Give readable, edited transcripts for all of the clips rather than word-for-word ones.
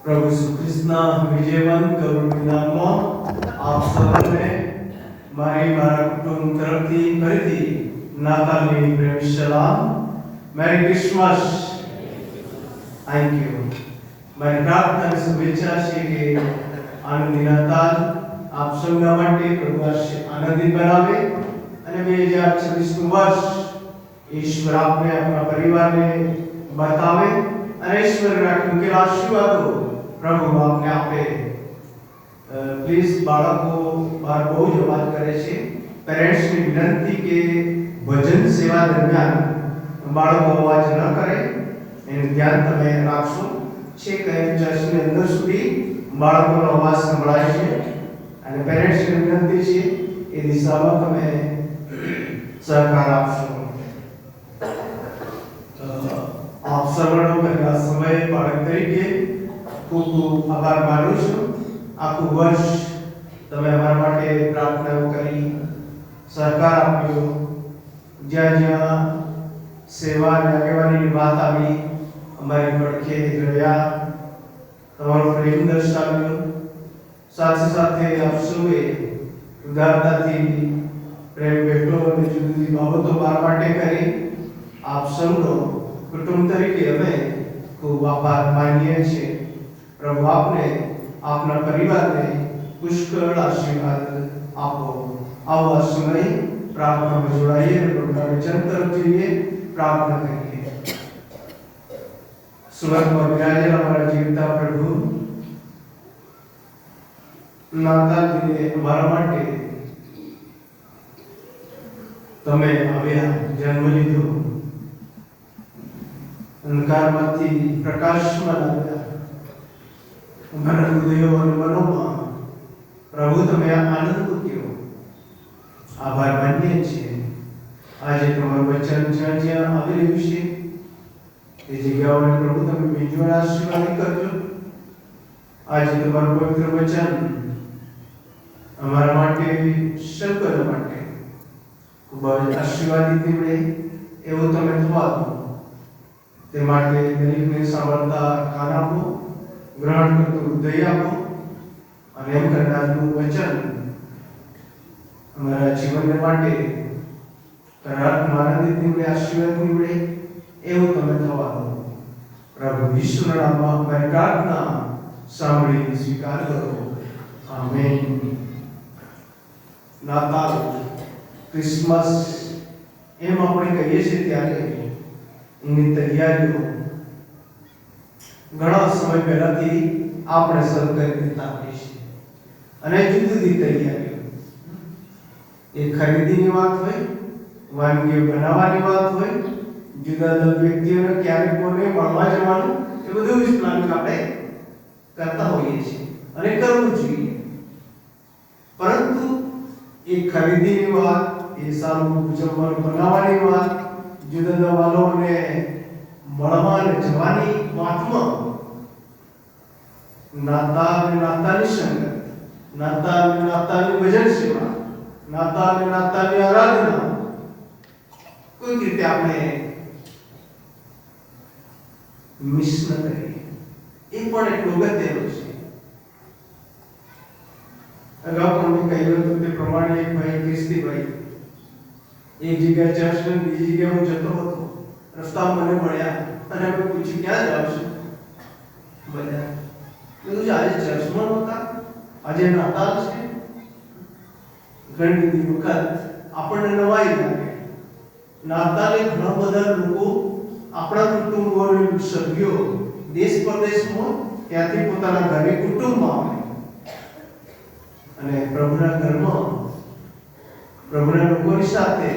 प्रभु यीशु ख्रिस्तना विजयवंत करुणा नामમાં આપ સૌને મારા કુટુંબ તરફથી ફરીથી નાતાલની પ્રેમ સલામ. Merry Christmas. Thank you. મારી પ્રાર્થના અને શુભેચ્છા છે કે આનંદી નાતાલ આપ સૌના માટે પ્રભુ આનંદિત બનાવે અને 2026નું વર્ષ ઈશ્વર આપને આપણા પરિવારને બતાવે અને ઈશ્વરના મૂકેલા આશીર્વાદો પ્રભુ આપને આપે. પ્લીઝ બાળકો બહાર બહુ જ અવાજ કરે છે. પેરેન્ટ્સની વિનંતી કે ભજન સેવા દરમિયાન બાળકો અવાજ ન કરે એનું ધ્યાન તમે રાખશો. છે કે ચર્ચની અંદર સુધી બાળકોનો અવાજ સંભળાય છે અને પેરેન્ટ્સની વિનંતી છે એ દિશામાં તમે સહકાર આપશો. આપ સર્વનો પહેલા સમય બાળક તરીકે ખૂબ ખૂબ આભાર માનું છું. આખું વર્ષ તમે અમારા માટે પ્રાર્થનાઓ કરી, સહકાર આપ્યો, જ્યાં જ્યાં સેવા અને આગેવાનીની વાત આવી અમારી પડખે રહ્યા, તમારો પ્રેમ દર્શાવ્યો. સાથે સાથે આપ સૌએ ઉદારતાથી પ્રેમ ભેટો અને જુદી જુદી બાબતો મારા માટે કરી. આપ સૌનો કુટુંબ તરીકે અમે ખૂબ આભાર માનીએ છીએ. પ્રભુ આપને આપના પરિવારને પુષ્કળ આશીર્વાદ આપો. આવો આ સમય પ્રાર્થનામાં જોડાઈએ અને પ્રભુના વચન તરફ જોઈએ, પ્રાર્થના કરીએ. સ્વર્ગમાં બિરાજેલા અમારા જીવતા પ્રભુ, નાતાલ દિને અમારા માટે તમે આવ્યા, જન્મ લીધો, અંધકારમાંથી પ્રકાશમાં લાવ્યા. અમારા હૃદયો અને મનોમાં પ્રભુ તમે આનંદ મૂક્યો. આભાર માનીએ છીએ. આજે તમારું વચન જ્યાં જ્યાં આવી રહ્યું છે એ જગ્યાઓને પ્રભુ તમે બીજો આશીર્વાદ કરજો. આજે તમારું પવિત્ર વચન અમારા માટે, સર્વના માટે ખૂબ જ આશીર્વાદિત નીવડે એવું તમે થવા દો. તે માટે દરેકને સાંભળતા કાન આપો, ગ્રહણ કરતું હૃદય આપો અને એમ કરનારનું વચન અમારા જીવનને માટે આનંદિત નીવડે, આશીર્વાદ નીવડે એવું તમે થવા દો. પ્રભુ ઈશ્વરના નામમાં અમારી પ્રાર્થના સાંભળી સ્વીકાર કરો. આમેન. નાતાલ, ક્રિસમસ એમ આપણે કહીએ છીએ ત્યારે એની તૈયારીઓ ઘણા સમય પહેલાથી આપણે શરૂ કરી દેતા હોઈએ છીએ. અને જુદી જુદી તૈયારીઓ, એ ખરીદીની વાત હોય, વાનગીઓ બનાવવાની વાત હોય, જુદા જુદા વ્યક્તિઓને ક્યારેક કોને મળવા જવાનું, એ બધું જ પ્લાનિંગ આપણે કરતા હોઈએ છીએ અને કરવું જોઈએ. પરંતુ એ ખરીદીની વાત, એ સારું જમવાનું બનાવવાની વાત, જુદા જુદા વાલોને મળવા અને જવાની વાતમાં નાતાલ અને નાતાલની સંગત, નાતાલ અને નાતાલની ભજન સેવા, નાતાલ અને નાતાલની આરાધના કોઈક રીતે આપણે મિસ ન કરીએ. એ પણ એટલું અગત્યનું છે. અગાઉ પણ મેં કહ્યું હતું તે પ્રમાણે એક ભાઈ, ક્રિસ્તીભાઈ, એક જગ્યાએ ચર્ચ ને બીજી જગ્યાએ હું જતો હતો. રસ્તામાં મને મળ્યા અને મેં પૂછ્યું ક્યાં જાવ છો? બધા મેં આજે ચર્ચમાં નહોતા, આજે નાતાલ છે. ઘણી બધી વખત આપણને નવાઈ લાગે. નાતાલે ઘણા બધા લોકો આપણા કુટુંબોના સભ્યો દેશ પ્રદેશમાં ત્યાંથી પોતાના ઘરે કુટુંબમાં આવે અને પ્રભુના ઘરમાં પ્રભુના લોકોની સાથે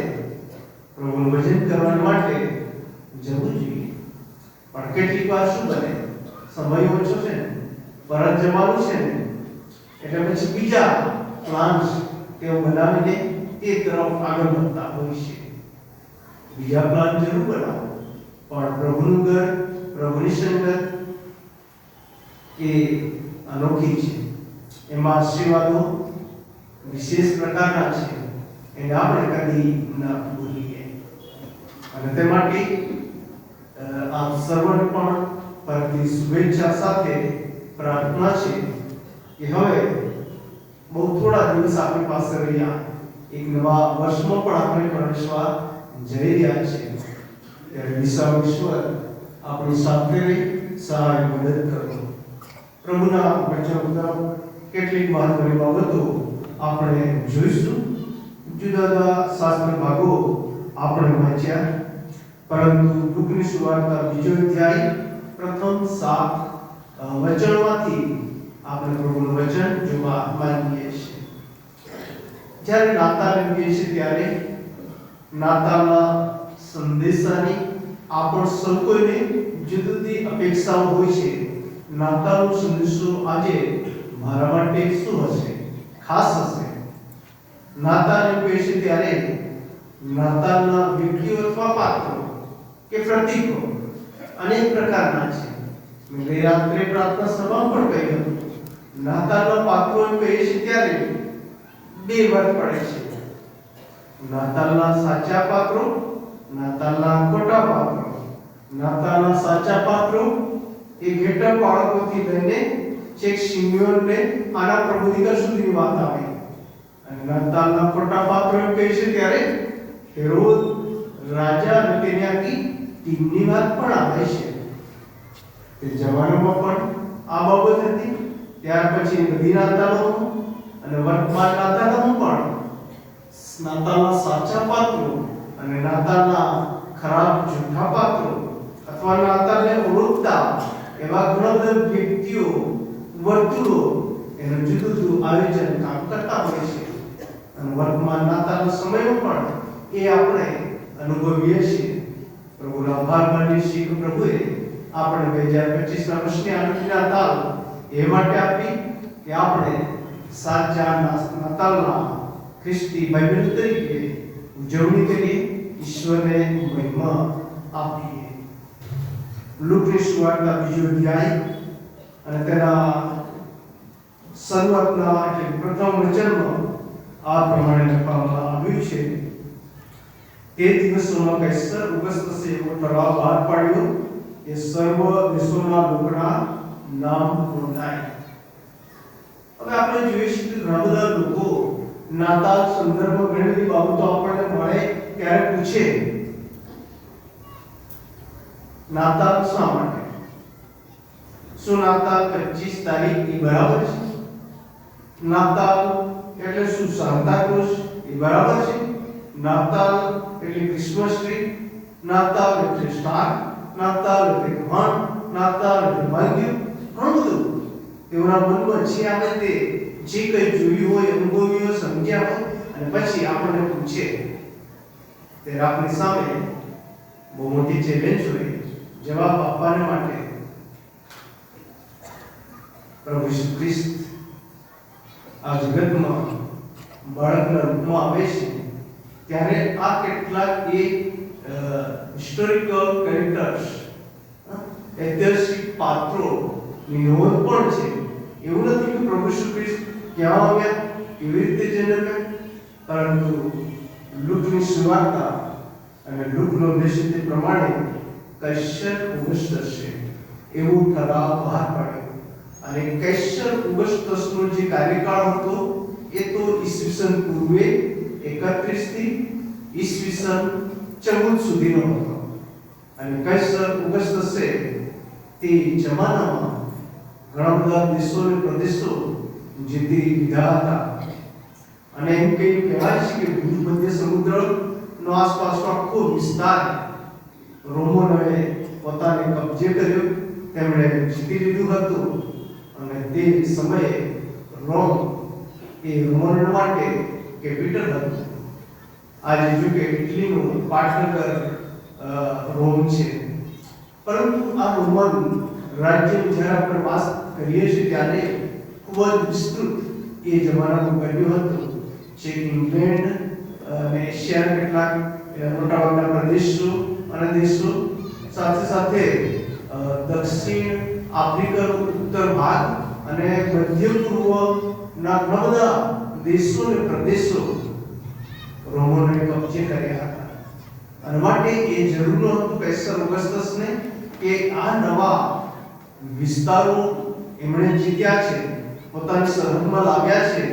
પ્રભુનું ભજન કરવા માટે જવું જોઈએ. પણ કેટલીક વાર શું બને, સમય ઓછો છે ને, પરત જવાનું છે ને, એટલે પછી બીજા પ્લાન્સ તેઓ બનાવીને એ તરફ આગળ વધતા હોય છે. બીજા પ્લાન જરૂર બનાવો, પણ પ્રભુનું ઘર, પ્રભુની સંગત એ અનોખી છે. એમાં આશીર્વાદો વિશેષ પ્રકારના છે, એને આપણે કદી ન ભૂલીએ. અને તે માટે આપ સર્વને પણ પરથી શુભેચ્છા સાથે પ્રાર્થના છે કે હવે બહુ થોડા દિવસ આપણી પાસે રહ્યા, એક નવા વર્ષમાં પણ આપણે પ્રવેશવા જઈ રહ્યા છે. ત્યારે ઈશ્વર આપણી સાથે રહી સહાય મદદ કરો. પ્રભુના વચન તરફ કેટલીક મહત્વની બાબતો આપણે જોઈશું. જુદા જુદા શાસ્ત્ર ભાગો આપણે વાંચ્યા, પરંતુ લુકની સુવાર્તા 2 અધ્યાય પ્રથમ 7 વચનમાંથી આપણે પ્રભુનું વચન જોવા માંગીએ છીએ. જ્યારે નાતાલ કહીએ છીએ ત્યારે નાતાલના સંદેશાની આપણ સૌ કોઈને જુદી જુદી અપેક્ષાઓ હોય છે. નાતાલનો સંદેશો આજે મારા માટે શું હશે? ખાસ હશે. નાતાલ કહીએ છીએ ત્યારે નાતાલના વ્યક્તિઓ અથવા પાત્રો કે પ્રતીકો અનેક પ્રકારના છે. મેં ગઈ રાત્રે પ્રાર્થના સભામાં પણ કહ્યું હતું, નાતાલના પાત્રો કહીએ છીએ ત્યારે 2 વર્ગ પડે છે. નાતાલના સાચા પાત્રો, નાતાલના ખોટા પાત્રો. નાતાલના સાચા પાત્રો એ ઘેટા બાળકોથી લઈને છેક શિમિયોનને આના પ્રબોધિકા સુધીની વાત આવે. અને નાતાલના ખોટા પાત્રો કહે છે ત્યારે હેરોદ રાજા અને તેની આખી ટીમની વાત પણ આવે છે. તે જમાનામાં પણ આ બાબત હતી. ત્યાર પછી બધી નાતાલોમાં અને વર્તમાન નાતાલોમાં પણ નાતાલના સાચા પાત્રો અને નાતાલના ખરાબ જૂઠા પાત્રો અથવા નાતાલને ઓળખતા એવા ઘણા બધા વ્યક્તિઓ, વર્તુળો એનું જુદું જુદું આયોજન કામ કરતા હોય છે. અને વર્તમાન નાતાલના સમયમાં પણ એ આપણે અનુભવીએ છીએ. પ્રભુનો આભાર માનીએ છીએ કે પ્રભુએ આપણે 2025ના વર્ષની આનંદની નાતાલ એ માટે આપી કે આપણે સાચા નાતાલના ખ્રિસ્તી બાઇબલ તરીકે ઉજવણી કરીએ, ઈશ્વરને મહિમા આપીએ. લુકની સુવાર્તા 2 અધ્યાય અને તેના શરૂઆતના એટલે પ્રથમ વચનમાં આ પ્રમાણે લખવામાં આવ્યું છે. તે દિવસોમાં કૈસર ઓગસ્તસે એવો ઠરાવ બહાર પાડ્યો કે સર્વ દેશોના લોકોના નામ નોંધાય. હવે આપણે જોઈએ છીએ કે ઘણા બધા લોકો નાતાલ સંદર્ભમાં ઘણી બધી બાબતો આપણને મળે ત્યારે પૂછે, નાતાલ શા માટે? શું નાતાલ 25 તારીખ એ બરાબર છે? નાતાલ એટલે શું સાન્તા ક્લોઝ એ બરાબર છે? નાતાલ એટલે ક્રિસમસ ટ્રી, નાતાલ એટલે સ્ટાર, નાતાલ એટલે ઘણ, નાતાલ એટલે વાદ્ય, ઘણું બધું તેઓના મનમાં જે આવે તે જે કંઈ જોયું હોય, અનુભવ્યું હોય, સમજ્યા હોય અને પછી આપણને પૂછે. ત્યારે આપણી સામે બહુ મોટી ચેલેન્જ હોય જવાબ આપવાને માટે. પ્રભુ ઈસુ ખ્રિસ્ત આ જગતમાં બાળકના રૂપમાં આવે છે ત્યારે આ કેટલાક હિસ્ટોરિકલ કેરેક્ટર્સ, ઐતિહાસિક પાત્રોની નોંધ પણ છે. એવું નથી કે પ્રભુ ઈસુ ખ્રિસ્ત ક્યાં આવ્યા, કેવી રીતે જન્મ્યા, પરંતુ લુકની સુવાર્તા અને લુકનો ઉદ્દેશ્ય તે પ્રમાણે કૈસર ઓગસ્ટસે એવો ઠરાવ બહાર પાડ્યો. અને કૈસર ઓગસ્ટસનો જે કાર્યકાળ હતો એ તો ઈસવીસન પૂર્વે 31 થી ઈસવીસન 14 સુધીનો હતો. અને કૈસર ઓગસ્ટસે તે જમાનામાં ઘણા બધા દેશો અને પ્રદેશો જીતી લીધા હતા. અને એમ કહેવાય છે કે ભૂમધ્ય સમુદ્રનો આસપાસનો આખો વિસ્તાર રોમનોએ પોતાને કબજે કર્યો, તેમણે જીતી લીધું હતું. અને તે સમયે રોમ એ રોમનો માટે કેપિટલ હતું. આજે જો કે ઇટલીનું પાટનગર રોમ છે. પરંતુ આ રોમન રાજ્યનું જ્યારે આપણે વાત કરીએ છીએ ત્યારે ખૂબ જ વિસ્તૃત એ જમાનામાં કર્યું હતું. ચેક ઇંગ્લેન્ડ અને એશિયાના કેટલાક મોટાભાગના પ્રદેશો અને દેશો, સાથે સાથે દક્ષિણ આફ્રિકાનો ઉત્તર ભાગ અને મધ્ય પૂર્વના ઘણા બધા દેશો અને પ્રદેશો રોમનોએ કબજે કર્યા હતા. અને માટે એ જરૂર હતું કૈસર ઓગસ્ટસને કે આ નવા વિસ્તારો એમણે જીત્યા છે, પોતાની સરહદમાં લાવ્યા છે,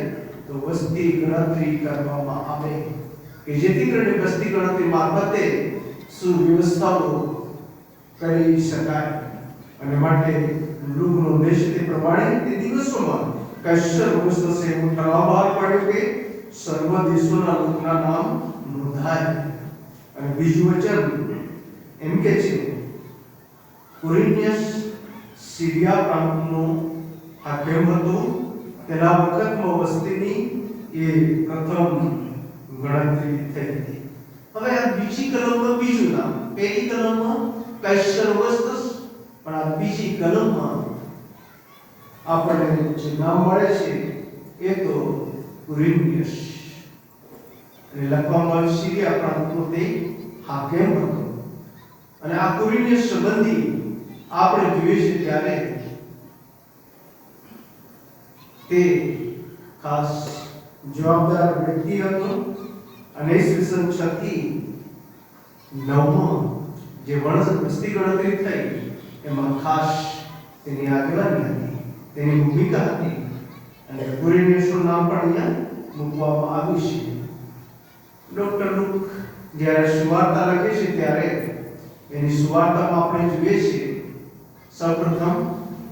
તો વસ્તી ગણતરી કરવામાં આવે કે જેથી કરીને વસ્તી ગણતરી મારફતે સુવ્યવસ્થાઓ કરી શકાય. અને માટે લુકનો દેશ તે પ્રમાણે તે દિવસોમાં કૈસર વંશ થશે એવું ઠરાવ બહાર પાડ્યો કે સર્વ દેશોના લોકોના નામ નોંધાય. અને બીજું વચન એમ કે છે કુરિન્યસ સિરિયા પ્રાંતનો હાકેમ હતો. તેના વખતમાં વસ્તીની એ પ્રથમ ગણતરી થઈ હતી. હવે આ બીજી કલમમાં બીજું નામ, પહેલી કલમમાં કૈસર વંશ, પણ આ બીજી કલમમાં આપણને જે નામ મળે છે એ તો કુરિન્યસ. અને લખવામાં સિરિયા પ્રાંતનો તે હાકેમ હતો. અને આ કુરિન્યસ સંબંધી આપણે જોઈએ છે ત્યારે તે ખાસ જવાબદાર વ્યક્તિ હતો. અને ઈસવીસન 6 થી 9 જે વસ્તી ગણતરી થઈ એમાં ખાસ તેની આગેવાની હતી, તેની ભૂમિકા હતી. અને કુરિન્યસનું નામ પણ અહીંયા મૂકવામાં આવ્યું છે. ડોક્ટર લુક જ્યારે સુવાર્તા લખે છે ત્યારે એની સુવાર્તામાં આપણે જોઈએ છીએ સૌપ્રથમ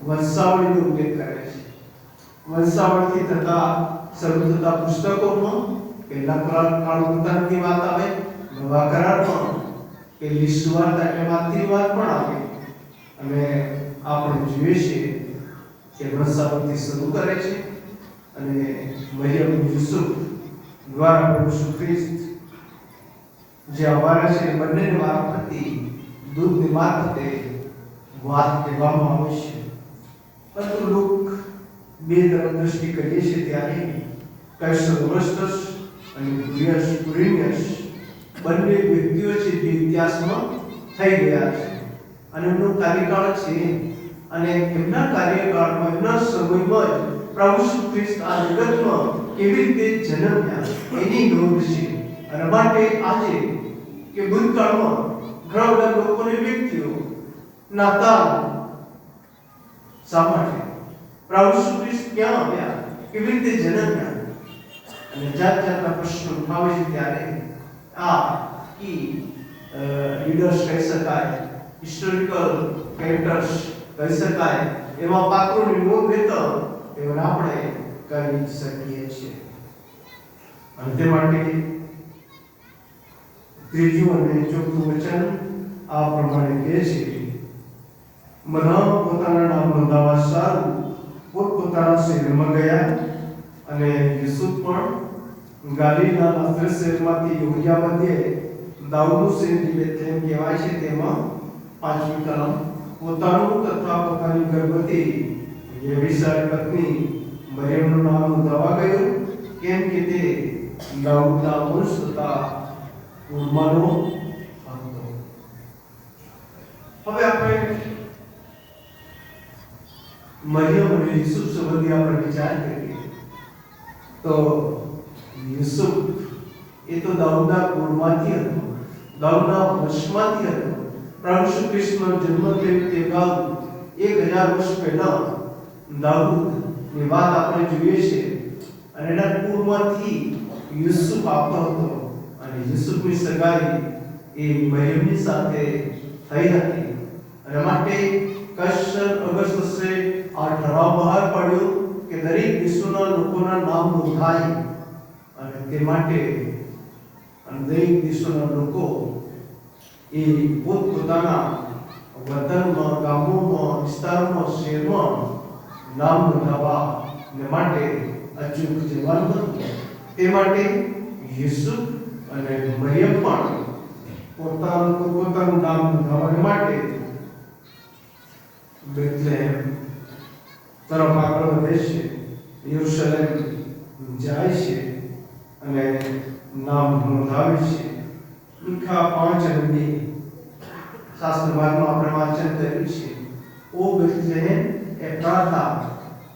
વંશાવળીનો ઉલ્લેખ કરે છે. વંશાવળીથી શરૂ થતા પુસ્તકોમાં પહેલા કાળની વાત આવે, નવા કરારમાં પહેલી સુવાર્તા એટલે માથીની વાત પણ આવે. અને આપણે જોઈએ છીએ કે વંશાવળીથી શરૂ કરે છે અને મરિયમ યુસુફ દ્વારા પ્રભુ ઈસુ ખ્રિસ્ત જે આવવાના છે બંનેની મારફતે દૂધની મારફતે વાત કહેવામાં આવે છે. પરંતુ લુક બે તરફ દ્રષ્ટિ કરીએ છીએ ત્યારે કૈસર ઓગસ્ટસ અને કુરિન્યસ બંને વ્યક્તિઓ છે જે ઇતિહાસમાં થઈ ગયા છે અને એમનો કાર્યકાળ છે. અને એમના કાર્યકાળમાં એમના સમયમાં જ પ્રભુ ઈસુ ખ્રિસ્ત આ જગતમાં કેવી રીતે જન્મ્યા એની નોંધ છે. અને માટે આજે કે ભૂતકાળમાં ઘણા બધા લોકોને વ્યક્તિઓ નાતાલ શા માટે, પ્રભુ ઈસુ ખ્રિસ્ત ક્યાં આવ્યા, કેવી રીતે જન્મ્યા અને જાત જાતના પ્રશ્નો ઉઠાવે છે. ત્યારે આ લીડર્સ કહી શકાય, હિસ્ટોરિકલ કેરેક્ટર્સ કહી શકાય, એવા પાત્રોની નોંધ લેતા તેઓને આપણે કરી શકીએ છીએ. અને તે માટે ત્રીજું અને ચોથું વચન આ પ્રમાણે કહે છે બધા પોતાના નામ નોંધાવા સારું પોતપોતાના શહેરમાં ગયા. અને યુસુફ પણ ગાલીલના નાઝરેથ શહેરમાંથી યહૂદિયા મધ્યે દાઉદનું શહેર જે બેથલેહેમ કહેવાય છે તેમાં 5મી કલમ પોતાનું તથા પોતાની ગર્ભવતી વ્યભિચારી પત્ની મરિયમનું નામ નોંધાવા ગયું, કેમ કે તે દાઉદના વંશ તથા કુળમાંનો હતો. હવે આપણે મરિયમ અને યુસુફ સંબંધી આપણે વિચાર કરીએ તો યુસુફ એ તો દાઉદના કુળમાંથી હતો, દાઉદના વંશમાંથી હતો. પ્રભુ ઈસુ ખ્રિસ્તનો જન્મ થયો તે અગાઉ 1000 વર્ષ પહેલા દાઉદની વાત આપણે જોઈએ છે. અને એના કુળમાંથી યુસુફ આવતો હતો. અને યુસુફની સગાઈ એ મરિયમની સાથે થઈ હતી. અને માટે કૈસર ઓગસ્ટસે આ ઠરાવ બહાર પાડ્યો કે દરેક દેશોના લોકોના નામ નોંધાય. અને તે માટે દરેક દેશોના લોકો એ પોતપોતાના વતનમાં, ગામોમાં, વિસ્તારમાં, શહેરમાં નામ નોંધાવા માટે અચૂક જવાનું હતું. તે માટે યુસુફ અને મરિયમ પણ પોતાનું નામ નોંધાવવા માટે બેથલેહેમ તરફ આગળ વધે છે, યરુશલેમ જાય છે અને નામ નોંધાવે છે. લુકા 5 અને 2 શાસ્ત્ર ભાગમાં આપણે વાંચન કર્યું છે. ઓ બેથલેહેમ એફ્રાતા,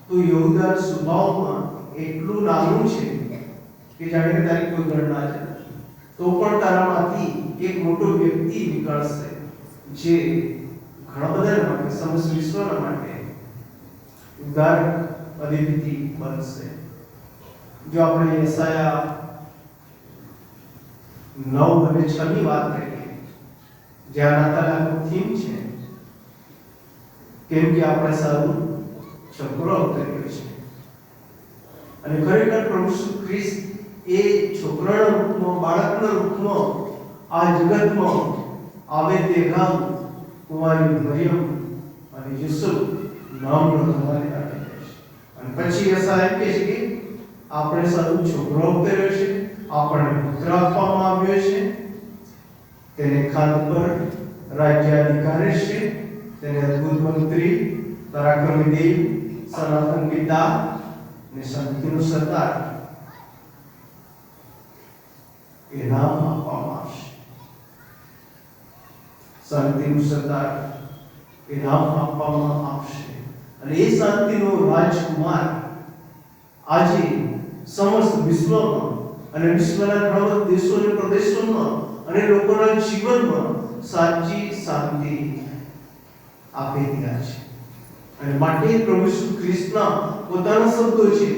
તું યહૂદા સ્વભાવમાં એટલું નાનું છે કે જાણે કે તારી કોઈ ગણના છે, તો પણ તારામાંથી એક મોટો વ્યક્તિ નીકળશે જે ઘણા બધા માટે, સમસ્ત વિશ્વના માટે ઉદ્ધારક અધિપતિ બનશે. જો આપણે યશાયા 9 અને 6 ની વાત કરીએ, જ્યાં નાતાલનો થીમ છે, કેમ કે આપણે સારું છોકરો અવતર્યો છે. અને ખરેખર પ્રભુ ઈસુ ખ્રિસ્ત એ છોકરાના રૂપમાં, બાળકના રૂપમાં આ જગતમાં આવે તે ગામ કુંવારી મરિયમ અને યુસુફ નામનો તમારે આવે છે. અને પછી યશાયા કહે છે કે આપણે સારું છોકરો અવતર્યો છે, આપણને પુત્ર આપવામાં આવ્યો છે, તેને ખાદ પર રાજ્ય અધિકારી છે, તેને અદ્ભુત મંત્રી, પરાક્રમી દેવ, સનાતન પિતા ને શાંતિનો સરદાર એ નામ આપવામાં આવશે. શાંતિનું સરદાર એ નામ આપવામાં આવશે. અને એ શાંતિનો રાજકુમાર આજે સમસ્ત વિશ્વમાં અને વિશ્વના ઘણા દેશો અને પ્રદેશોમાં અને લોકોના જીવનમાં સાચી શાંતિ આપી રહ્યા છે. અને માટે પ્રભુ ઈસુ ખ્રિસ્તના પોતાના શબ્દો છે,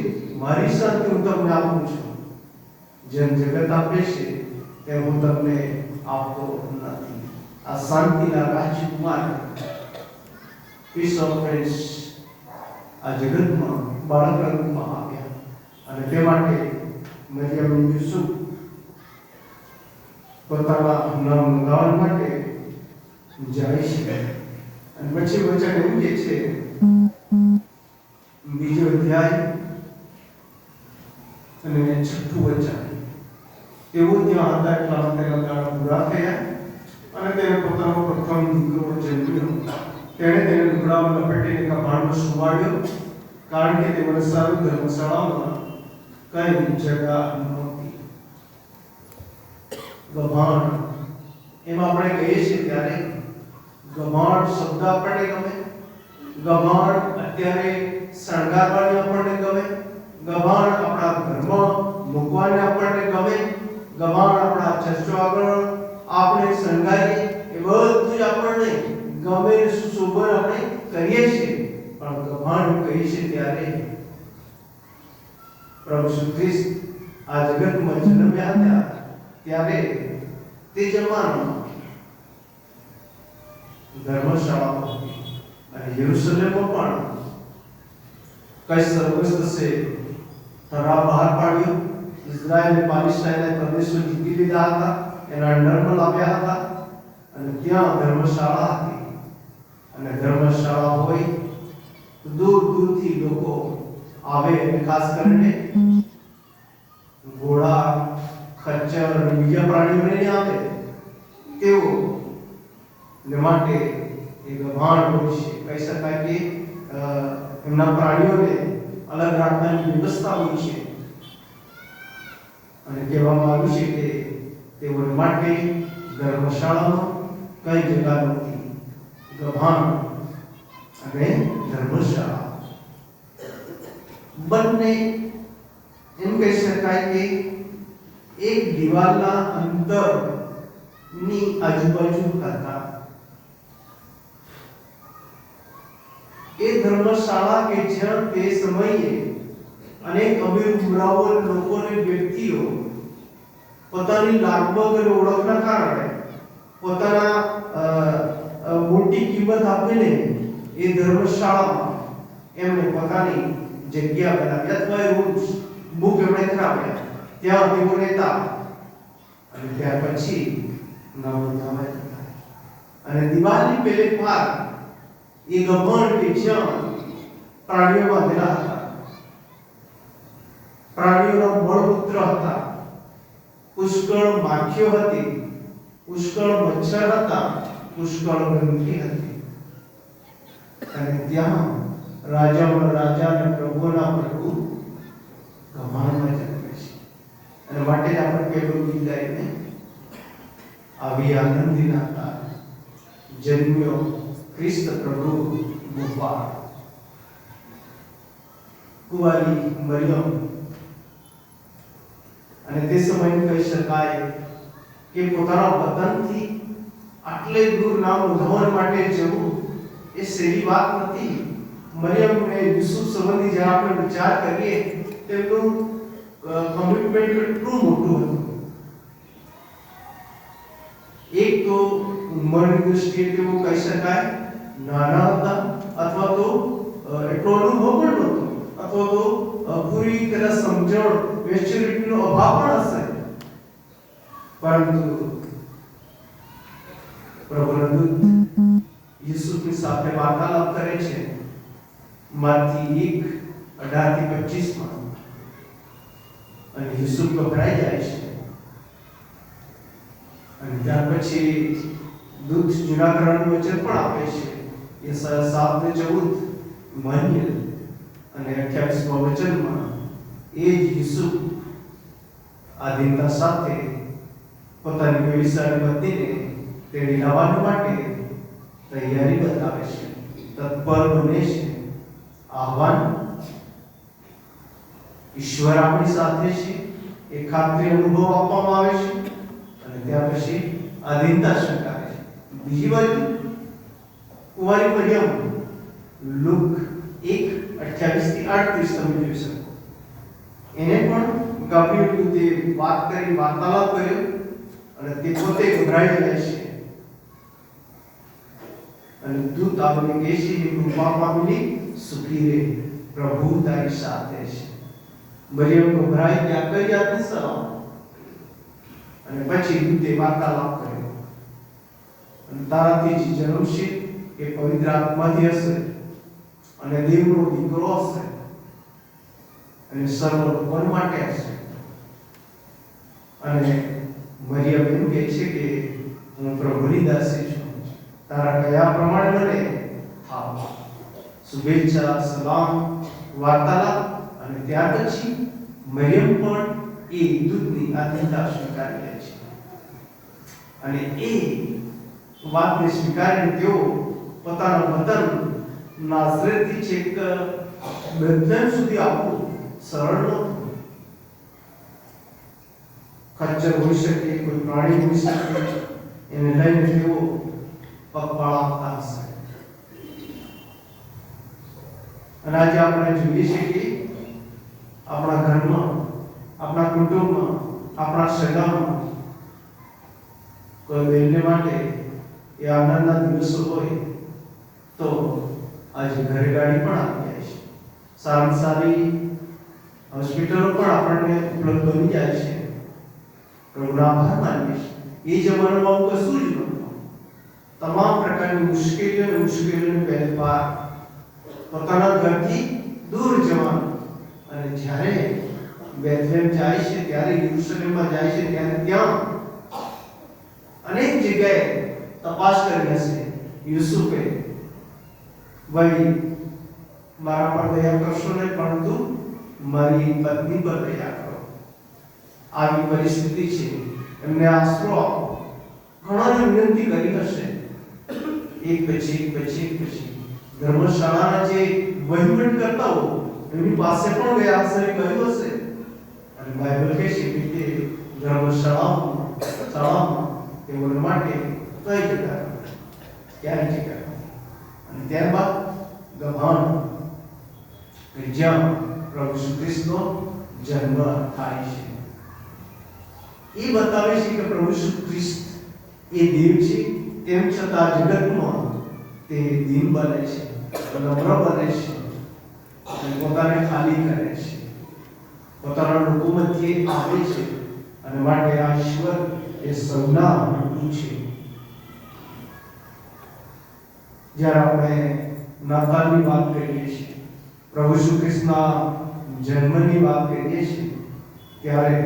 મારી શાંતિ હું તમને આપું છું, જેમ જગત આપે છે તેમ હું તમને આપતો નથી. આ શાંતિના રાજકુમાર પીસ ઓફ ફ્રેન્ડ્સ આ જગતમાં બાળકના રૂપમાં આવ્યા. અને તે માટે મરિયમ યુસુફ પોતાના નામ નોંધાવવા માટે જાય છે. અને પછી વચન એમ કે છે, બીજો અધ્યાય અને 6થું વચન, તેઓ ત્યાં હતા એટલામાં તેના દાડા પૂરા થયા અને તેને પોતાનો પ્રથમ દીકરો જન્મ્યો. તેણે તેને લુગડામાં લપેટીને કપાળમાં સુવાડ્યો, કારણ કે તેઓને સારું ધર્મશાળામાં કઈ જગા નહોતી. ગભાણ એમાં આપણે કહીએ છીએ ત્યારે ગભાણ શબ્દ આપણને ગમે, ગભાણ અત્યારે શણગારવાની આપણને ગમે, ગભાણ આપણા ઘરમાં મૂકવાને આપણને ગમે, ગભાણ આપણા ચર્ચો આગળ આપણે શણગારીએ એ બધું જ આપણને ગમે, સુશોભન આપણે કરીએ છીએ. પણ ગભાણ કહીએ છીએ ત્યારે પ્રભુ ઈસુ ખ્રિસ્ત આ જગતમાં જન્મ્યા હતા ત્યારે તે જમાનામાં ધર્મશાળાઓ હતી. અને યરુશલેમમાં પણ કૈસર ઓગસ્ટસે ઠરાવ બહાર પાડ્યો. ઇઝરાયલ અને પાલેસ્ટાઈનના પ્રદેશો જીતી લીધા હતા, એના અંડરમાં લાવ્યા હતા. અને ત્યાં ધર્મશાળા હતી. અને ધર્મશાળા હોય તો દૂર દૂરથી લોકો આવે, અને ખાસ કરીને ઘોડા, ખચ્ચર અને બીજા પ્રાણીઓ લઈને આવે તેઓ ને માટે એ ગભાણ હોય છે. કહી શકાય કે એમના પ્રાણીઓને અલગ રાખવાની વ્યવસ્થા હોય છે. અને કહેવામાં આવ્યું છે કે તેઓને માટે ધર્મશાળામાં કઈ જગ્યા નહોતી. ગભાણ અને ધર્મશાળા બંને એમ કહી શકાય કે એક દિવાલના અંતરની આજુબાજુ હતા. એ ધર્મશાળા કે જ્યાં તે સમયે અનેક અમીર ઉમરાવલ લોકોને વ્યક્તિઓ પોતાની લાગવગ અને ઓળખના કારણે પોતાના મોટી કિંમત આપીને એ ધર્મશાળામાં એમણે પોતાની જગ્યા બનાવી અથવા રૂમ્સ બુક એમણે કરાવ્યા. ત્યાં તેઓ રહેતા અને ત્યાર પછી નવધામ હતા. અને દિવાલની પેલે પાર એ ગભાણ કે જ્યાં પ્રાણીઓ બાંધેલા હતા, પ્રાણીઓના મળમૂત્ર હતા, પુષ્કળ માખીઓ હતી, પુષ્કળ મચ્છર હતા, પુષ્કળ ગંદકી હતી. અને ત્યાં રાજાઓના રાજા અને પ્રભુના પ્રભુ ગભાણમાં જન્મે છે. અને માટે જ આપણે પહેલું ગીત ગાઈને આવી આનંદી નાતા જન્મ્યો ખ્રિસ્ત પ્રભુ ગોપાળ. કુંવારી મરિયમ. અને તે સમયે કહી શકાય કે પોતાના વતનથી આટલે દૂર નામ નોંધાવવા માટે જવું એ સહેલી વાત નથી. મરિયમ અને યુસુફ સંબંધી જ્યારે આપણે વિચાર કરીએ તેમનું કમિટમેન્ટ કેટલું મોટું હતું. એક તો ઉંમરની દૃષ્ટિએ તેઓ કહી શકાય નાના હતા, અથવા તો એટલો અનુભવ પણ નહોતો, અથવા તો પૂરી તરહ સમજણ મેચ્યોરિટીનો અભાવ પણ હશે. પરંતુ પ્રભુના દૂત યુસુફની સાથે વાર્તાલાપ કરે છે માથી 1:18-25 અને યુસુફ ગભરાઈ જાય છે. અને ત્યાર પછી દૂત જૂના કરારનું વચન પણ આપે છે. યશાયા 7:14 માન્ય અને 28મા વચનમાં એ જ યુસુફ આધીનતા સાથે પોતાની વ્યવસાયની પત્નીને તેડી લાવવા માટે તૈયારી બતાવે છે, તત્પર બને છે. આહવાન ઈશ્વર આપણી સાથે છે એ ખાતરી અનુભવ આપવામાં આવે છે, અને ત્યાર પછી આધીનતા સ્વીકારે છે. બીજી બાજુ કુંવારી મરિયમ લુક 1:28-38 તમે જોઈ શકો. એને પણ ગાબ્રિએલ દૂતે વાત કરી, વાર્તાલાપ કર્યો, અને તે પોતે ગભરાઈ જાય છે. અને દૂત આપણને કહે છે કે કૃપા પામેલી સુખી રહે, પ્રભુ તારી સાથે છે. મરિયમ ગભરાઈ ત્યાં કઈ જાતની સલાહ. અને પછી દૂતે વાર્તાલાપ કર્યો, અને તારાથી જ જન્મશે એ પવિત્ર આત્માથી હશે, અને દેવનો દીકરો હશે, અને સર્વ લોકો માટે હશે. અને મરિયમ એમ કહે છે કે હું પ્રભુની દાસી છું, તારા કયા પ્રમાણે મને થાવ. શુભેચ્છા, સલામ, વાર્તાલાપ, અને ત્યાર પછી મરિયમ પણ એ દૂતની આધીનતા સ્વીકારી લે છે. અને એ વાતને સ્વીકારીને તેઓ પોતાના વતન નાઝરેથથી છેક બેથલેહેમ સુધી આવવું સરળ નહોતું. ખચ્ચર હોઈ શકે, કોઈ પ્રાણી હોઈ શકે, એને લઈને તેઓ પગપાળા આપતા હશે. અને આજે આપણે જોઈએ છીએ કે આપણા ઘરમાં, આપણા કુટુંબમાં, આપણા સગામાં કોઈ બહેનને માટે એ આનંદના દિવસો હોય તો આજે ઘરે ગાડી પણ આવી જાય છે. સારામાં સારી હોસ્પિટલો પણ આપણને ઉપલબ્ધ બની જાય છે. પ્રભુનો આભાર માનીએ છીએ. એ જમાનામાં આવું કશું જ નહોતું. તમામ પ્રકારની મુશ્કેલીઓને પહેલ પાર પોતાના ઘરથી દૂર જવાનું. અને જ્યારે બેથલેહેમ જાય છે, ત્યારે યરુશલેમમાં જાય છે, ત્યારે ત્યાં અનેક જગ્યાએ તપાસ કરી હશે યુસુફે, ભાઈ મારા પર દયા કરશો ને, પરંતુ મારી પત્ની પર દયા કરો. આવી પરિસ્થિતિ છે, એમને આશરો આપો. ઘણાને વિનંતી કરી હશે, એક પછી ધર્મશાળાના જે વહીવટ કરતા હો એમની પાસે પણ ગયા હશે, કહ્યું હશે. અને બાઇબલ કહે છે કે તે ધર્મશાળામાં તેઓને માટે કઈ જગ્યા, ક્યારે જગ્યા. અને ત્યારબાદ ગભાન, જ્યાં પ્રભુ ઈસુ ખ્રિસ્તનો જન્મ થાય છે. એ બતાવે છે કે પ્રભુ ઈસુ ખ્રિસ્ત એ દેવ છે, તેમ છતાં જગતમાં તે દીન બને છે, નમ્ર બને છે, અને પોતાને ખાલી કરે છે, પોતાના લોકો મધ્યે આવે છે. અને માટે આ ઈશ્વર એ સૌના પ્રભુ છે. જ્યારે આપણે નાતાલની વાત કરીએ છીએ, પ્રભુ ઈસુ ખ્રિસ્તના જન્મની વાત કરીએ છીએ, ત્યારે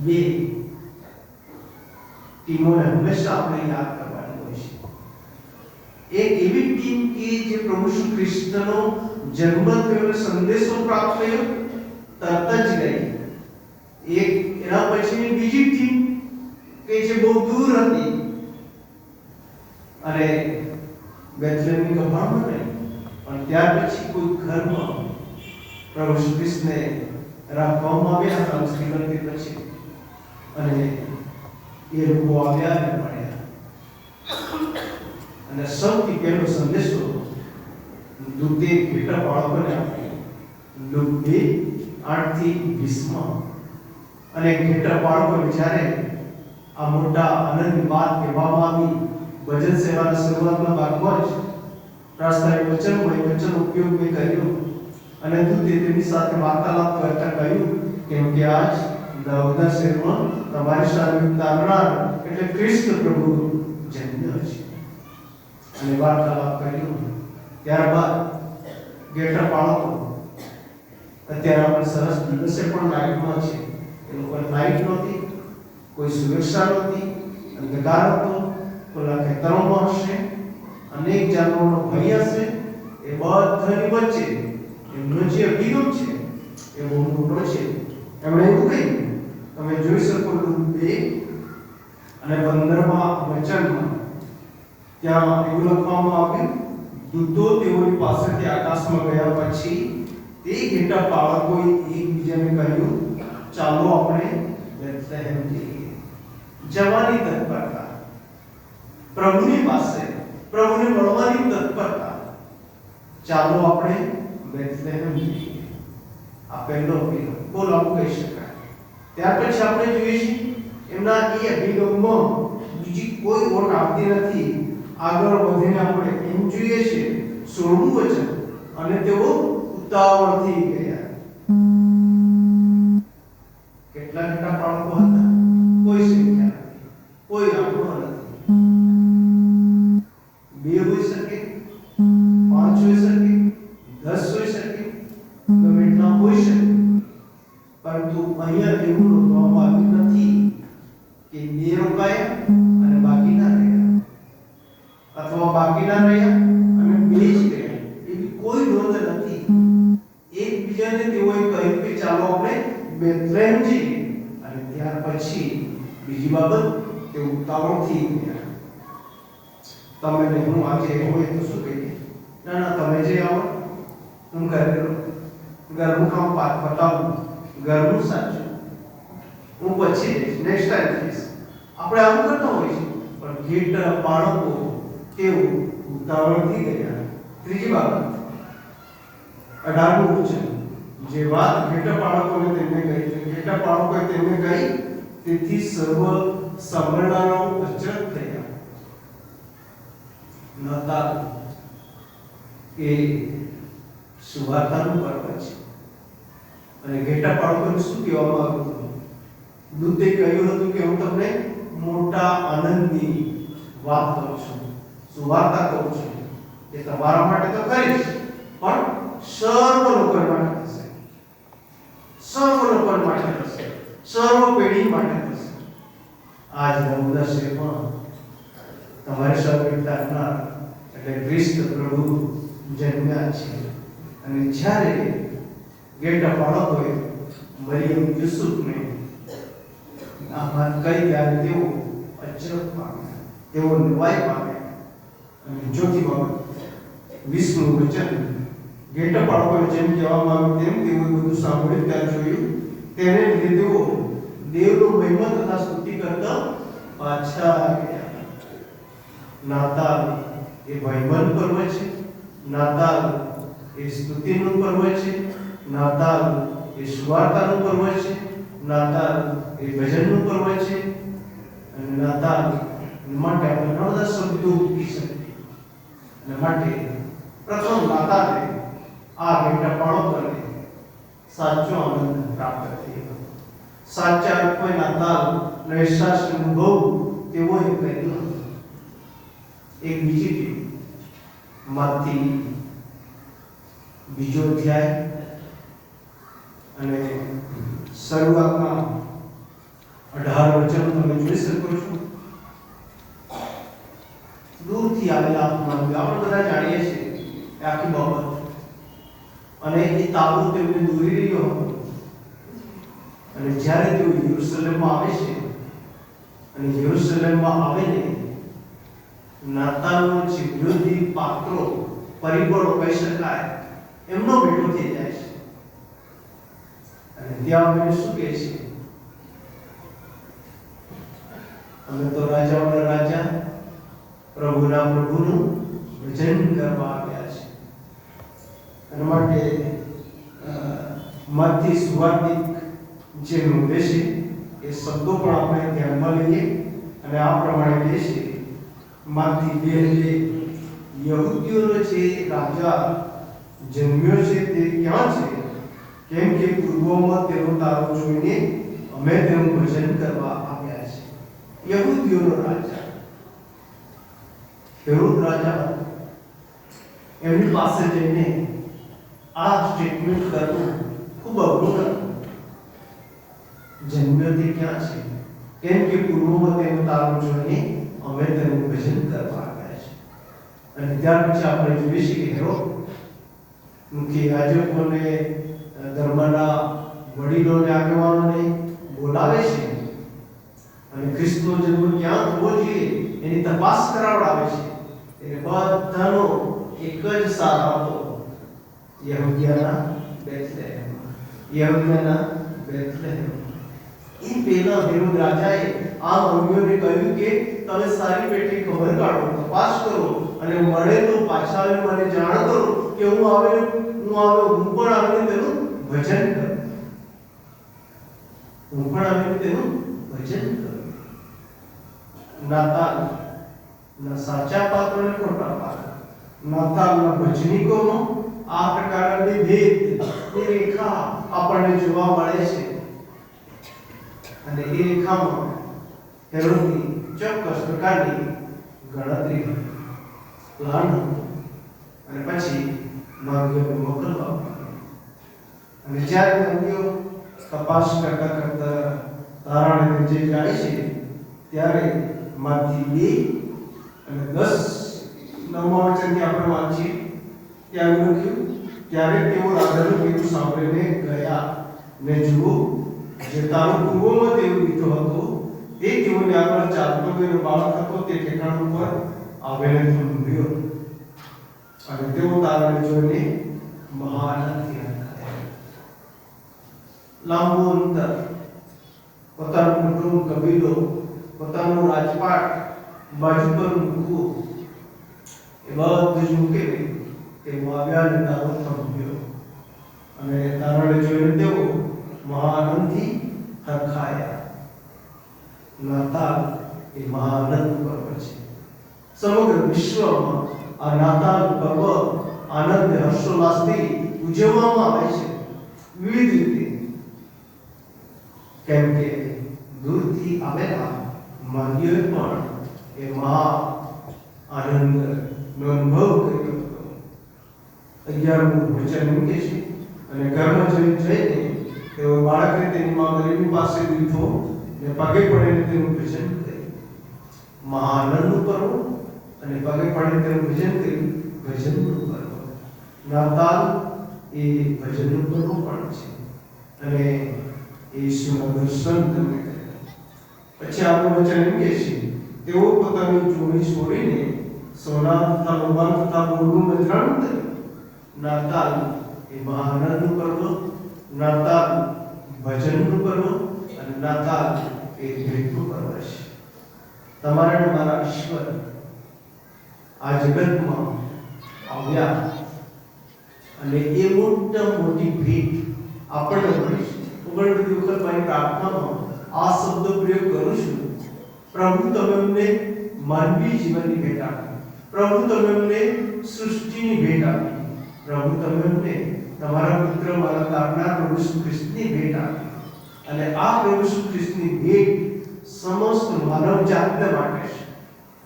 બે ટીમોને હંમેશા આપણે યાદ કરવાની હોય છે. એક એવી ટીમ કે જે પ્રભુ ઈસુ ખ્રિસ્તનો જન્મ થયો, સંદેશો પ્રાપ્ત થયો, તરત જ ગઈ. એક એના પછીની બીજી ટીમ કે જે બહુ દૂર હતી, અને બેથલેહેમની ગભાણમાં નહીં, પણ ત્યાર પછી કોઈ ઘરમાં પ્રભુ ઈસુ ખ્રિસ્તને રાખવામાં આવ્યા હતા મુશ્કેલી પછી. અને એ લોકો આવ્યા અને મળ્યા. અને સૌથી પહેલો સંદેશો દૂતે ઘેટા બાળકોને આપ્યો. લુક 2:8-20 અને ઘેટા બાળકોને જ્યારે આ મોટા આનંદની વાત કહેવામાં આવી, ભજન સેવાના શરૂઆતના ભાગમાં જ પ્રાર્થનાનું વચન ઉપયોગ મેં કર્યો અને દૂતે તેમની સાથે વાર્તાલાપ કરતા કહ્યું કેમ કે આજ દાઉદના શહેરમાં તમારી સાથે ઉતારનાર એટલે ખ્રિસ્ત પ્રભુ જન્મ્યો છે. અને વાર્તાલાપ કર્યો. ત્યારબાદ ઘેટા બાળકો અત્યારે આપણે સરસ દિવસે પણ લાઈટમાં છે. એ લોકો લાઈટ નહોતી, કોઈ સુરક્ષા નહોતી, અંધકાર હતો, ખુલ્લા ખેતરોમાં હશે, અનેક જાનવરનો ભય હશે. એ બધાની વચ્ચે એમનો જે અભિગમ છે એ બહુ મોટો છે. એમણે એવું કહ્યું, તમે જોઈ શકો લુક 2:15 વચનમાં ત્યાં એવું લખવામાં આવ્યું, દૂતો તેઓની પાસેથી આકાશમાં ગયા પછી તે ઘેટા બાળકોએ એકબીજાને કહ્યું, ચાલો આપણે બેથલેહેમ જઈએ. જવાની તત્પરતા, પ્રભુની પાસે, પ્રભુને મળવાની તત્પરતા. ચાલો આપણે બેથલેહેમ જઈએ. આ પહેલો અભિગમ બહુ લાંબુ કહી શકાય. ત્યાર પછી આપણે જોઈએ છીએ એમના એ અભિગમમાં બીજી કોઈ ઓટ આવતી નથી. આગળ વધીને આપણે એમ જોઈએ છીએ 16મું વચન, અને તેઓ ઉતાવળથી ગયા. કેટલા ઘેટા બાળકો હતા? કોઈ સંખ્યા નથી, કોઈ આંકડો નથી. 2 હોઈ શકે, 5 હોઈ શકે, 10 હોઈ શકે, ગમે એટલા હોઈ શકે. પરંતુ અહીંયા એવું નોંધવામાં આવ્યું નથી કે 2 રોકાયા અને બાકીના રહ્યા, અથવા બાકીના રહ્યા અને 2 જ ગયા. એવી કોઈ નોંધ નથી. એકબીજાને તેઓએ કહ્યું કે ચાલો આપણે બેથલેહેમ જઈએ. અને ત્યાર પછી બીજી બાબત, તે ઉતાવળથી ગયા. તમે ને હું આજે હોય તો શું કહીએ? ના તમે જે આવો, હું ઘરનું કામ પતાવું, ઘરનું સાચું, હું પછી જઈશ, નેક્સ્ટ ટાઈમ જઈશ. આપણે આવું કરતા હોય છે. પણ ઘેટા બાળકો તેઓ ઉતાવળથી ગયા. ત્રીજી બાબત, 18મું વચન, જે વાત ઘેટા બાળકોને તેમને કહી, ઘેટા બાળકોએ તેમને કહી, તેથી સર્વ સાંભળનારાઓ અચરજ થયા. નાતાલ એ સુવાર્તાનું પર્વ છે. અને ઘેટા બાળકોને શું કહેવામાં આવ્યું હતું? દૂતે કહ્યું હતું કે હું તમને મોટા આનંદની વાત કરું છું, સુવાર્તા કરું છું. એ તમારા માટે તો કરીશ, પણ સર્વ લોકો માટે થશે, સર્વ લોકો માટે થશે, સર્વ પેઢી માટે થશે. આજ દાઉદના શહેરમાં તમારી સાથે ઉતારનાર એટલે ખ્રિસ્ત પ્રભુ જન્મ્યા છે. અને જ્યારે ઘેટા બાળકોએ મરિયમ યુસુફને આ વાત કહી ત્યારે તેઓ અચરજ પામ્યા, તેઓ નવાઈ પામ્યા. અને ચોથી બાબત, 20મું વચન, ઘેટા બાળકોને જેમ કહેવામાં આવ્યું તેમ તેઓએ બધું સાંભળ્યું ત્યારે જોયું. તેને લીધે તેઓ દેવનો મહિમા તથા સ્તુતિ કરતા પાછા ગયા. નાતાલ એ મહિમાનું પર્વ છે, નાતાલ એ સ્તુતિનું પર્વ છે, નાતાલ એ સુવાર્તાનું પર્વ છે, નાતાલ એ ભજનનું પર્વ છે. અને નાતાલ માટે આપણે ઘણા બધા શબ્દો મૂકી શકીએ. અને માટે પ્રથમ નાતાલે આ ઘેટા બાળકોને સાચો આનંદ પ્રાપ્ત થયો. સાચા અર્થમાં નાતાલનો અહેસાસ અનુભવ તેઓએ કર્યો. એક બીજી ટીમ માંથી 2 અધ્યાય અને શરૂઆતમાં 18 વચનો તમે જોઈ શકો છો. દૂરથી આવેલા આપણે બધા જાણીએ છીએ આખી બાબત. અને એ તાબુ તેમને દોરી રહ્યો હતો. અને જ્યારે તેઓ યરુશલેમમાં આવે છે, અને યરુશલેમમાં આવીને નાતાલનો જે વિરોધી પાત્રો, પરિબળો કહી શકાય, એમનો ભેટો થઈ જાય છે. અને ત્યાં અમે શું કહે છે? અમે તો રાજાઓના રાજા પ્રભુના પ્રભુનું ભજન કરવા આવ્યા છે. એના માટે મત્તી સુવાર્તિક જે નોંધે છે એ શબ્દો પણ આપણે ધ્યાનમાં લઈએ અને આ પ્રમાણે કહે છે. મત્તી 2:2 યહૂદીઓનો જે રાજા જન્મ્યો છે તે ક્યાં છે? કેમ કે પૂર્વમાં તેનો તારો જોઈને અમે તેનું ભજન કરવા આવ્યા છે. યહૂદીઓનો રાજા હેરોદ રાજા એમની પાસે જઈને આ સ્ટેટમેન્ટ કરવું ખૂબ અઘરું હતું. જન્મ્યો તે ક્યાં છે? કેમ કે પૂર્વમાં તેનો તારો જોઈને અમે તેનું ભજન કરવા આવ્યા છે. અને ત્યાર પછી આપણે જોઈએ છીએ કે હેરોદ મુખ્ય યાજકોને ધર્મના વડીલોને આગેવાનોને બોલાવે છે અને ખ્રિસ્તનો જન્મ ક્યાં થવો જોઈએ એની તપાસ કરાવડાવે છે. એટલે બધાનો એક જ સાર હતો, યહૂદિયાના બેથલેહેમ. એ પહેલા હેરોદ રાજાએ આ રોમીઓને કહ્યું કે તમે સારી પેટી ખબર કાઢો, તપાસ કરો અને મળે તો પાછા આવીને મને જાણ કરો કે હું પણ આવીને તેનું ભજન કરું. નાતાલના સાચા પાત્ર અને ખોટા પાત્ર, નાતાલના ભજનીકોનો આ પ્રકારની ભેદની રેખા આપણને જોવા મળે છે. અને એ રેખામાં હેરોદની ચોક્કસ પ્રકારની ગણતરી પ્લાન અને પછી માર્ગીઓને મોકલવા. અને જ્યારે માર્ગીઓ તપાસ કરતા તારાને નીચે જાય છે ત્યારે મત્તી 2 અને 10 વચનથી આપણે વાંચીએ. ત્યાં લખ્યું, ત્યારે તેઓ રાજાનું કીધું સાંભળીને ગયા ને જુઓ, જે તારો પૂર્વમાં તેઓ દીધો હતો તે તેઓને આગળ ચાલતો ગયો બાળક હતો તે ઠેકાણ ઉપર આવીને થંભ્યો. અને તેઓ તારાને જોઈને મહાઆનંદથી હરખાયા. લાંબુ અંતર, પોતાનું કુટુંબ, કબીલો, પોતાનું રાજપાટ બાજુ પર મૂકવું, એ બધું જ મૂકીને તેઓ આવ્યા અને તારો થંભ્યો. અને તારાને જોઈને તેઓ મહાઆનંદથી હરખાયા. નાતાલ એ મહાઆનંદ પર્વ છે. સમગ્ર વિશ્વમાં આ નાતાલ પર્વ આનંદ હર્ષોલ્લાસથી ઉજવવામાં આવે છે વિવિધ રીતે. કેમ કે દૂરથી આવેલા માનવીઓએ પણ એ મહા આનંદનો અનુભવ કર્યો હતો. 11મું વચન એમ કહે છે, અને ઘરમાં જઈને તેઓ બાળકને તેની મા મરિયમ પાસે લીધો ને પગે પડીને તેનું ભજન કર્યું. મહા આનંદનું પર્વ અને પગે પડીને તેનું ભજન કર્યું, ભજનનું પર્વ. નાતાલ એ ભજનનું પર્વ પણ છે. અને ઈસુના દર્શન તમે કર્યા. પછી આપણું વચન એમ કહે છે, તેઓ પોતાની જોડી છોડીને સોના તથા લોબાન તથા ગોળનું મજરાણ કર્યું. નાતાલ એ મહાઆનંદનું પર્વ, નાતાલ ભજનનું પર્વ અને નાતાલ એ ભેટનું પર્વ છે. તમારા અને મારા ઈશ્વર આ જગતમાં આવ્યા અને એ મોટી ભેટ આપણને મળી છે. ઘણી બધી વખત મારી પ્રાર્થનામાં આ શબ્દ પ્રયોગ કરું છું, પ્રભુ તમે અમને માનવી જીવનની ભેટ આપી, પ્રભુ તમે અમને સૃષ્ટિની ભેટ આપી, પ્રભુ તમે અમને તમારા પુત્ર મારા તારનાર પ્રભુ ઈસુ ખ્રિસ્તની ભેટ આપી. અને આ પ્રભુ ઈસુ ખ્રિસ્તની ભેટ સમસ્ત માનવ જાતને માટે છે.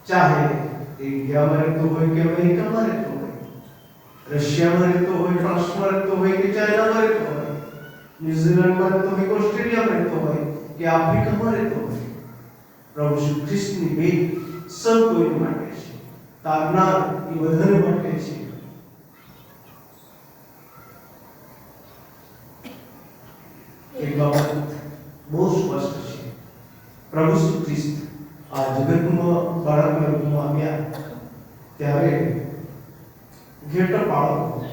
ચાહે તે ઇન્ડિયામાં રહેતો હોય કે અમેરિકામાં રહેતો હોય, રશિયામાં રહેતો હોય, ફ્રાન્સમાં રહેતો હોય કે ચાઇનામાં રહેતો હોય, ન્યુઝીલેન્ડમાં રહેતો હોય, ઓસ્ટ્રેલિયામાં રહેતો હોય કે આફ્રિકામાં રહેતો હોય, પ્રભુ ઈસુ ખ્રિસ્તની ભેટ સૌ કોઈ માટે છે. તારનાર એ બધાને માટે છે. એક બાબત બહુ સ્પષ્ટ છે, પ્રભુ ઈસુ ખ્રિસ્ત આ જગતમાં બાળકના રૂપમાં આવ્યા ત્યારે ઘેટા બાળકો,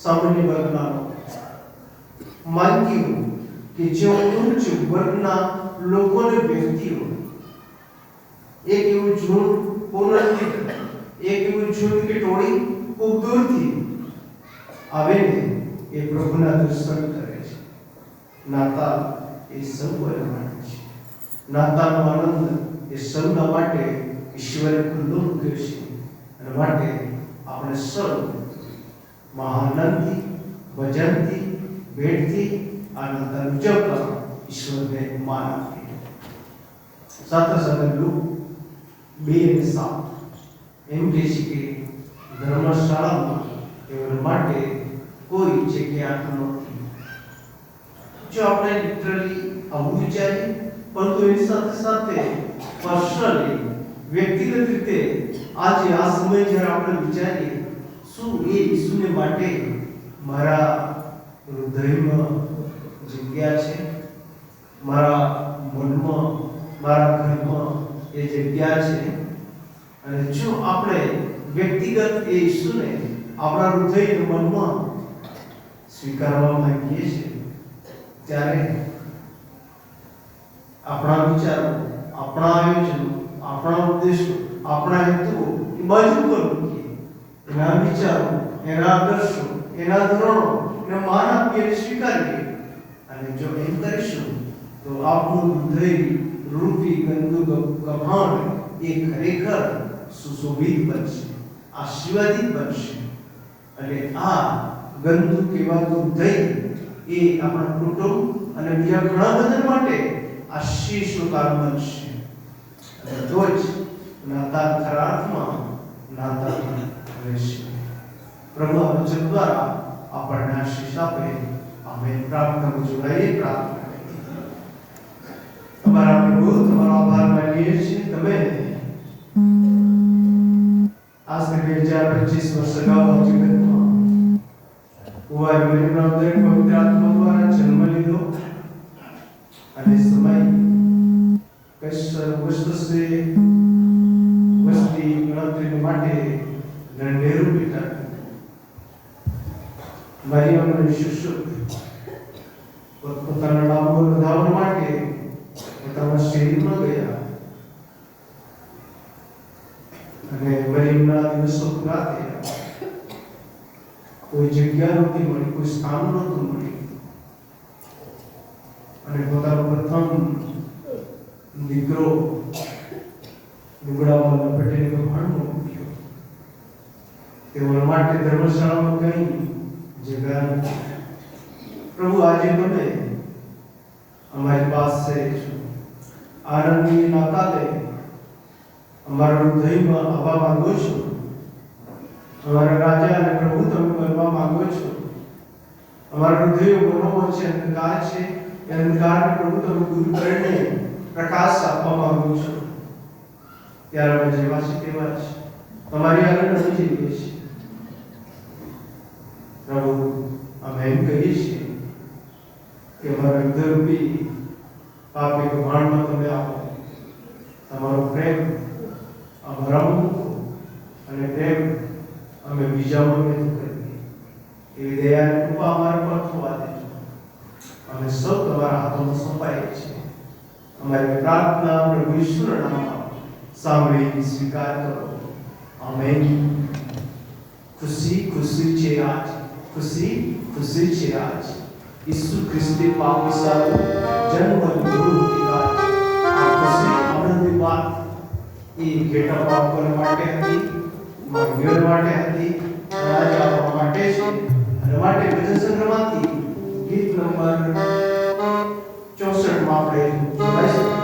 સામાન્ય વર્ગના માનવીઓ કે જેઓ ઉચ્ચ વર્ગના લોકોને વ્યક્તિઓ એક એવું જૂન કોનથી એક એવું જૂથ કે ટોળી ખૂબ દૂરથી આવીને એ પ્રભુના દર્શન કરે છે. નાતાલ એ સૌ માટે છે. નાતાલનો આનંદ એ સૌના માટે ઈશ્વરે ખુલ્લો મૂક્યો છે. અને માટે આપણે સૌ મહાનંદથી, ભજનથી, ભેટથી આ નાતાલ ઉજવતા ઈશ્વરને માન આપીએ. સાથે સાથે લૂક 2:7 એમ કહે છે કે ધર્મશાળામાં તેઓ માટે કોઈ જગ્યા નથી. જો આપણે લિટરલી આવું વિચારીએ, પરંતુ એની સાથે સાથે પર્સનલી વ્યક્તિગત રીતે આજે આ સમય જ્યારે આપણે વિચારીએ, શું એ ઈસુને માટે મારા હૃદયમાં જગ્યા છે, મારા મનમાં, મારા ઘરમાં એ જગ્યા છે? અને જો આપણે વ્યક્તિગત એ ઈસુને આપણા હૃદય અને મનમાં સ્વીકારવા માંગીએ છીએ, ત્યારે આપણા વિચારો, આપણા આયોજનો, આપણા ઉદ્દેશો, આપણા હેતુઓ એ બાજુ પર મૂકીએ. એના વિચારો, એના આદર્શો, એના ધોરણો એને માન આપીએ, સ્વીકારીએ. અને જો એમ કરીશું તો આપણું હૃદય રૂપી ગંદુ કભાંડ એ ખરેખર સુશોભિત બનશે, આશીર્વાદિત બનશે. અને આ ગંદુ કહેવાતું હૃદય એ આપણા કુટુંબ અને બીજા ઘણા બધા માટે આશીષનું કારણ બનશે. અને તો જ નાતાલ ખરા અર્થમાં નાતાલ રહેશે. પ્રભુ આ વચન દ્વારા આપણને આશીષ આપે. આમેન. પ્રાર્થનામાં જોડાઈએ. પ્રાર્થના તમારા પ્રભુ, તમારો આભાર માનીએ છીએ. તમે આજથી 2025 વર્ષ અગાઉ જગતમાં કુંવારી મરિયમના ઉદરે પવિત્ર આત્મા દ્વારા જન્મ લીધો. અને સમય કૈસર ઓગસ્ટસે વસ્તી ગણતરી માટે નેहरू પિતા મરિયમનો શુશ્રુષ પોતાના નામો વધારવા માટે પોતાના શરીરમાં ગયા. અને મરિયમના દિવસો પૂરા થયા. કોઈ જગ્યા નહોતી મળી, કોઈ સ્થાન નહોતું મળી. અને પોતાનો પ્રથમ દીકરો લુગડામાં લપેટીને કભાંડમાં મૂક્યો. તેઓના માટે ધર્મશાળામાં કઈ જગ્યા નથી. પ્રભુ, આજે તમે અમારી પાસે છો. આનંદની નાતાલે અમારા હૃદયમાં આવવા માંગો છો. અમારા રાજા અને પ્રભુ તમે બનવા માંગો છો. અમારા હૃદયો મનોમાં છે અંધકાર છે, એ અંધકારને પ્રભુ તમે દૂર કરીને પ્રકાશ આપવા માંગો છો. ત્યારે અમે જેવા છે તેવા જ તમારી આગળ નથી જઈએ છીએ. પ્રભુ, અમે એમ કહીએ છીએ કે અમારા હૃદયરૂપી પાપી કભાંડમાં તમે આવો. તમારો પ્રેમ અમારામાં મૂકો અને પ્રેમ અમે બીજામાં વ્યક્ત કરીએ. એવી દયાની કૃપા અમારા પર થવા દેજો. અમે સૌ તમારા હાથોમાં સોંપાઈએ છીએ. અમારી પ્રાર્થના પ્રભુ ઈશ્વરના નામમાં સાંભળી સ્વીકાર કરો. આમેન. ખુશી ખુશી છે આજ, ખુશી ખુશી છે આજ. ઈસુ ખ્રિસ્તી પાપી સારું જન્મ લીધું. આ ખુશી આનંદની વાત એ ઘેટા બાળકોને માટે હતી, માનવીઓ માટે હતી, અને આજે આપણા માટે છે. અને માટે ભજન સંગ્રહમાંથી ગીત નંબર 64 માં આપણે જોડાઈશું.